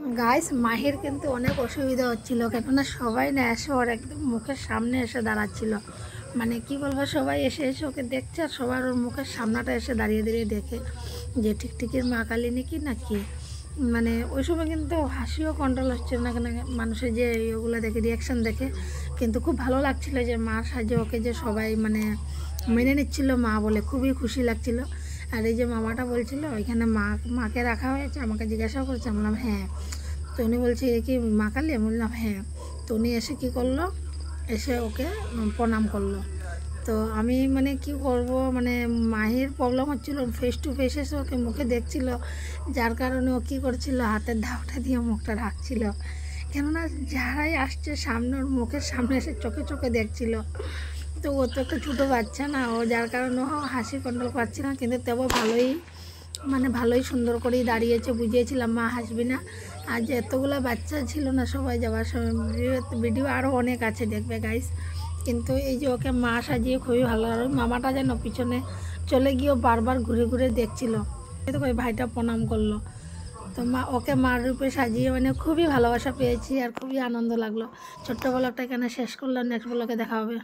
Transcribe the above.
Guys, মাহির কিন্তু অনেক অসুবিধা হচ্ছিল, কেননা সবাই না এসে ওর একদম মুখের সামনে এসে দাঁড়াচ্ছিল। মানে কি বলবো, সবাই এসে এসে ওকে দেখছে আর সবার ওর মুখের সামনাটা এসে দাঁড়িয়ে দাঁড়িয়ে দেখে যে টিকটিকির মা কালী নাকি নাকি। মানে ওই সময় কিন্তু হাসিও কন্ট্রোল হচ্ছিল না, কেন মানুষের যে ওগুলো দেখে রিয়াকশান দেখে কিন্তু খুব ভালো লাগছিল যে মার সাহায্যে ওকে যে সবাই মানে মেনে নিচ্ছিল মা বলে, খুবই খুশি লাগছিল। আর এই যে মামাটা বলছিল ওইখানে মাকে রাখা হয়েছে, আমাকে জিজ্ঞাসাও করছে, বললাম হ্যাঁ। তো উনি বলছে এ কি মা কালী? আমি বললাম হ্যাঁ। তো উনি এসে কী করলো, এসে ওকে প্রণাম করলো। তো আমি মানে কি করব, মানে মাহির প্রবলেম হচ্ছিল, ফেস টু ফেস এসে ওকে মুখে দেখছিল, যার কারণে ও কী করছিল, হাতের ধাওটা দিয়ে মুখটা ঢাকছিল। কেননা যারাই আসছে সামনে ওর মুখের সামনে এসে চোখে চোখে দেখছিল। তো ও তো একটা ছোটো বাচ্চা না, ও যার কারণে ও হাসি কন্ট্রোল পাচ্ছে না, কিন্তু তবু ভালোই সুন্দর করেই দাঁড়িয়েছে। বুঝিয়েছিলাম মা হাসবি না। আর যে এতগুলো বাচ্চা ছিল না, সবাই যাওয়ার সময় ভিডিও আরও অনেক আছে, দেখবে গাইস। কিন্তু এই যে ওকে মা সাজিয়ে খুবই ভালো লাগলো। মামাটা যেন পিছনে চলে গিয়েও বারবার ঘুরে ঘুরে দেখছিল, তো ওই ভাইটা প্রণাম করলো। তো ওকে মার রূপে সাজিয়ে মানে খুবই ভালোবাসা পেয়েছি আর খুবই আনন্দ লাগলো। ছোট্ট ব্লগটা এখানে শেষ করলাম, নেক্সট ব্লগে দেখা হবে।